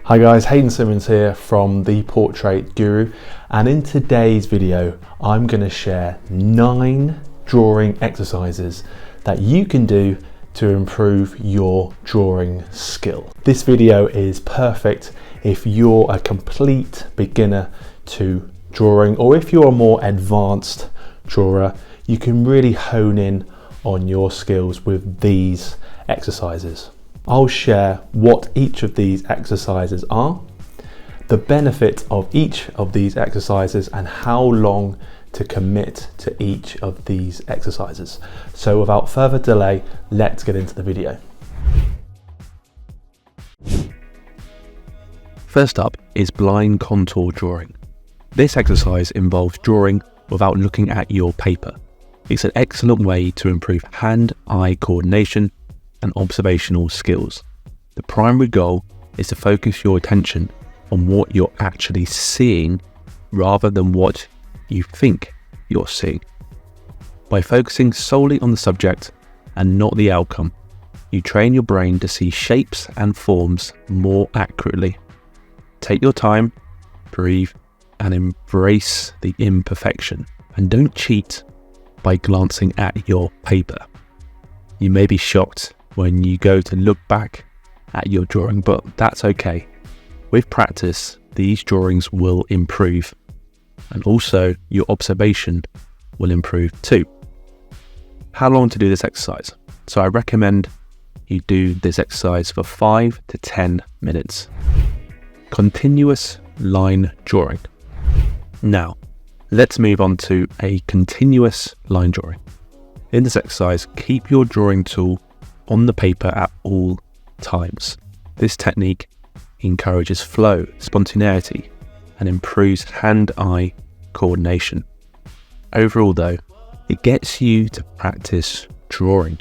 Hi guys, Hayden Simmons here from The Portrait Guru, and in today's video I'm going to share 9 drawing exercises that you can do to improve your drawing skill. This video is perfect if you're a complete beginner to drawing, or if you're a more advanced drawer. You can really hone in on your skills with these exercises. I'll share what each of these exercises are, the benefit of each of these exercises, and how long to commit to each of these exercises. So without further delay, let's get into the video. First up is blind contour drawing. This exercise involves drawing without looking at your paper. It's an excellent way to improve hand-eye coordination and observational skills. The primary goal is to focus your attention on what you're actually seeing rather than what you think you're seeing. By focusing solely on the subject and not the outcome, you train your brain to see shapes and forms more accurately. Take your time, breathe, and embrace the imperfection. And don't cheat by glancing at your paper. You may be shocked when you go to look back at your drawing, but that's okay. With practice, these drawings will improve, and also your observation will improve too. How long to do this exercise? So I recommend you do this exercise for 5 to 10 minutes. Continuous line drawing. Now, let's move on to a continuous line drawing. In this exercise, keep your drawing tool on the paper at all times. This technique encourages flow, spontaneity, and improves hand-eye coordination. Overall though, it gets you to practice drawing.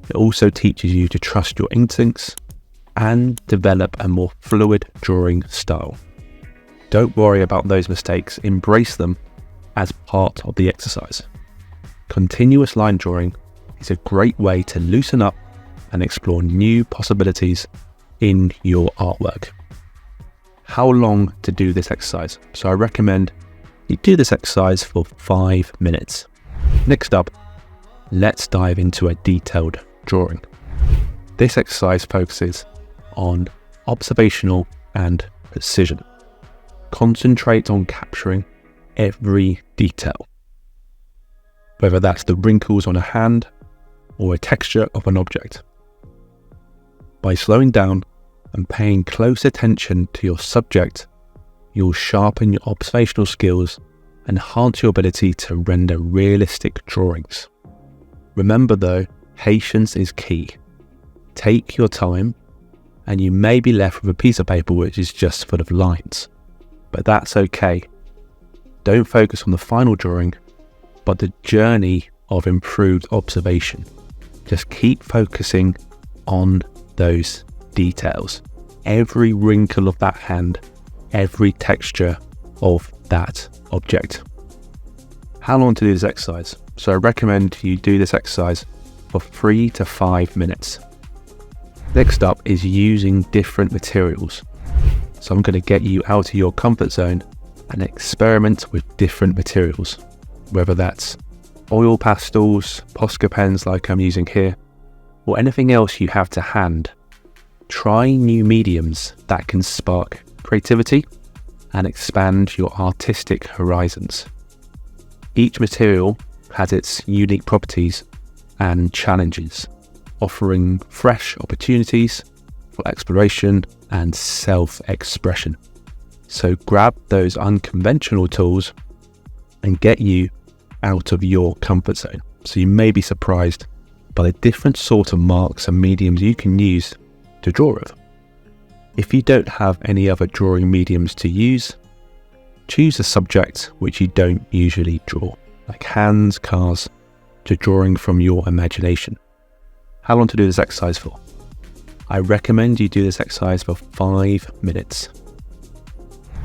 It also teaches you to trust your instincts and develop a more fluid drawing style. Don't worry about those mistakes, embrace them as part of the exercise. Continuous line drawing is a great way to loosen up and explore new possibilities in your artwork. How long to do this exercise? So I recommend you do this exercise for 5 minutes. Next up, let's dive into a detailed drawing. This exercise focuses on observational and precision. Concentrate on capturing every detail, whether that's the wrinkles on a hand or a texture of an object. By slowing down and paying close attention to your subject, you'll sharpen your observational skills and enhance your ability to render realistic drawings. Remember though, patience is key. Take your time, and you may be left with a piece of paper which is just full of lines. But that's okay. Don't focus on the final drawing, but the journey of improved observation. Just keep focusing on those details. Every wrinkle of that hand, every texture of that object. How long to do this exercise? So I recommend you do this exercise for 3 to 5 minutes. Next up is using different materials. So I'm going to get you out of your comfort zone and experiment with different materials, whether that's oil pastels, Posca pens like I'm using here, or anything else you have to hand. Try new mediums that can spark creativity and expand your artistic horizons. Each material has its unique properties and challenges, offering fresh opportunities for exploration and self-expression. So grab those unconventional tools and get you out of your comfort zone. So you may be surprised by the different sort of marks and mediums you can use to draw with. If you don't have any other drawing mediums to use, choose a subject which you don't usually draw, like hands, cars, to drawing from your imagination. How long to do this exercise for? I recommend you do this exercise for 5 minutes.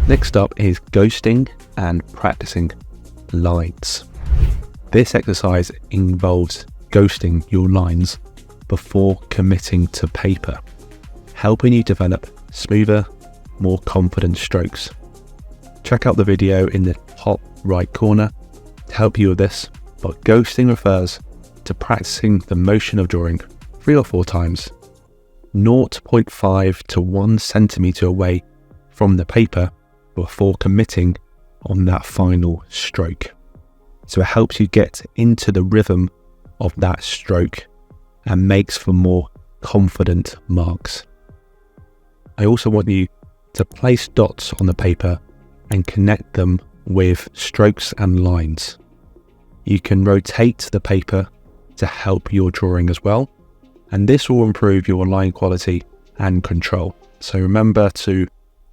Next up is ghosting and practicing lines. This exercise involves ghosting your lines before committing to paper, helping you develop smoother more confident strokes. Check out the video in the top right corner to help you with this, but ghosting refers to practicing the motion of drawing 3 or 4 times, 0.5 to 1 centimeter away from the paper before committing on that final stroke. So it helps you get into the rhythm of that stroke and makes for more confident marks. I also want you to place dots on the paper and connect them with strokes and lines. You can rotate the paper to help your drawing as well, and this will improve your line quality and control. So remember to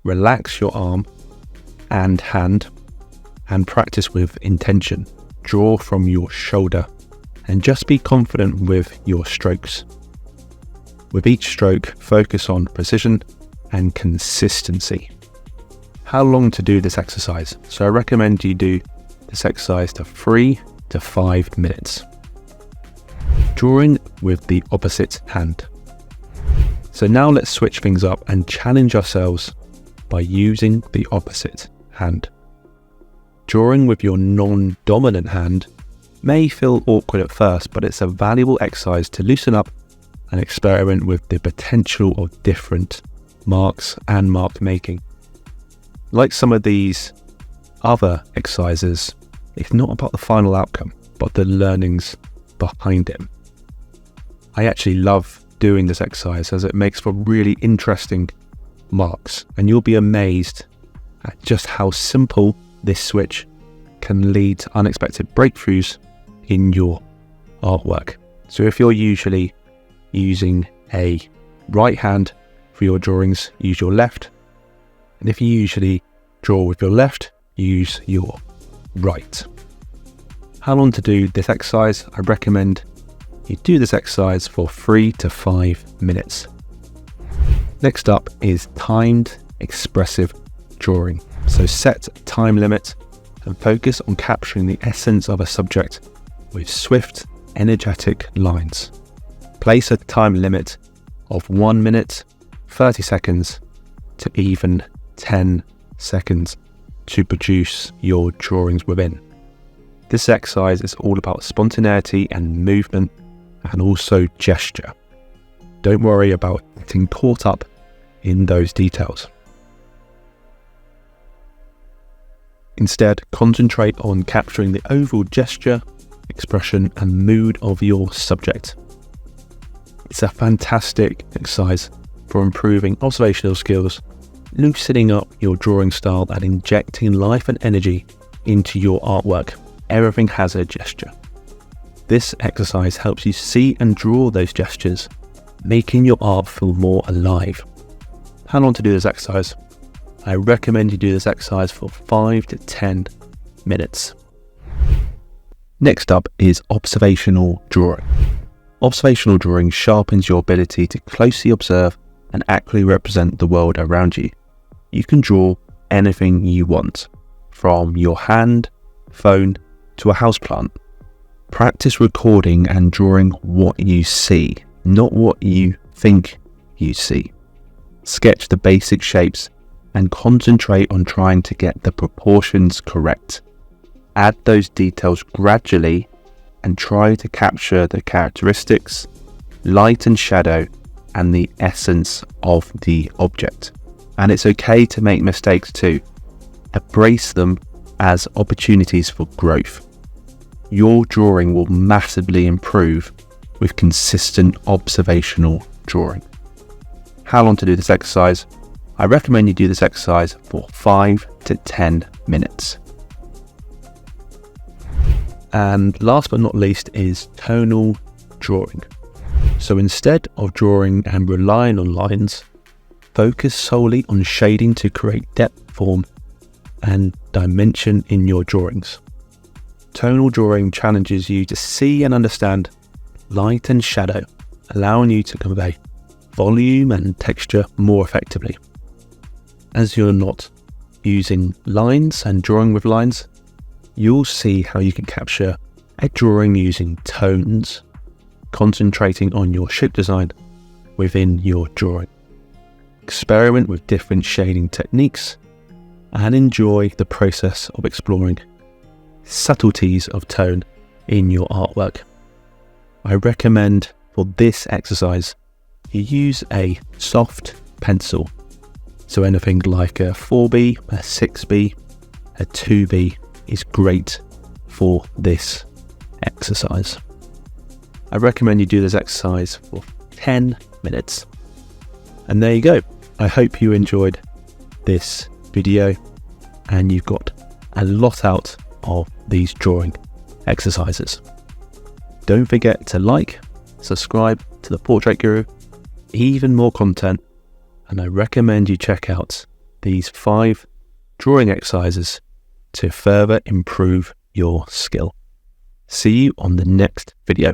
relax your arm and hand and practice with intention. Draw from your shoulder and just be confident with your strokes. With each stroke, focus on precision and consistency. How long to do this exercise? So I recommend you do this exercise to 3 to 5 minutes. Drawing with the opposite hand. So now let's switch things up and challenge ourselves by using the opposite hand. Drawing with your non-dominant hand may feel awkward at first, but it's a valuable exercise to loosen up and experiment with the potential of different marks and mark making. Like some of these other exercises, it's not about the final outcome, but the learnings behind it. I actually love doing this exercise as it makes for really interesting marks, and you'll be amazed at just how simple this switch can lead to unexpected breakthroughs in your artwork. So if you're usually using a right hand for your drawings, use your left. And if you usually draw with your left, use your right. How long to do this exercise? I recommend you do this exercise for 3 to 5 minutes. Next up is timed expressive drawing. So set a time limit and focus on capturing the essence of a subject with swift, energetic lines. Place a time limit of 1 minute, 30 seconds to even 10 seconds to produce your drawings within. This exercise is all about spontaneity and movement and also gesture. Don't worry about getting caught up in those details. Instead, concentrate on capturing the overall gesture, expression, and mood of your subject. It's a fantastic exercise for improving observational skills, loosening up your drawing style, and injecting life and energy into your artwork. Everything has a gesture. This exercise helps you see and draw those gestures, making your art feel more alive. How long to do this exercise? I recommend you do this exercise for 5 to 10 minutes. Next up is observational drawing. Observational drawing sharpens your ability to closely observe and accurately represent the world around you. You can draw anything you want, from your hand, phone, to a houseplant. Practice recording and drawing what you see, not what you think you see. Sketch the basic shapes and concentrate on trying to get the proportions correct. Add those details gradually and try to capture the characteristics, light and shadow, and the essence of the object. And it's okay to make mistakes too. Embrace them as opportunities for growth. Your drawing will massively improve with consistent observational drawing. How long to do this exercise? I recommend you do this exercise for 5 to 10 minutes. And last but not least is tonal drawing. So instead of drawing and relying on lines, focus solely on shading to create depth, form, and dimension in your drawings. Tonal drawing challenges you to see and understand light and shadow, allowing you to convey volume and texture more effectively. As you're not using lines and drawing with lines, you'll see how you can capture a drawing using tones, concentrating on your shape design within your drawing. experiment with different shading techniques, and enjoy the process of exploring subtleties of tone in your artwork. I recommend for this exercise you use a soft pencil, so anything like a 4B, a 6B, a 2B is great for this exercise. I recommend you do this exercise for 10 minutes. And there you go. I hope you enjoyed this video and you've got a lot out of these drawing exercises. Don't forget to like, subscribe to the Portrait Guru, even more content, and I recommend you check out these 5 drawing exercises to further improve your skill. See you on the next video.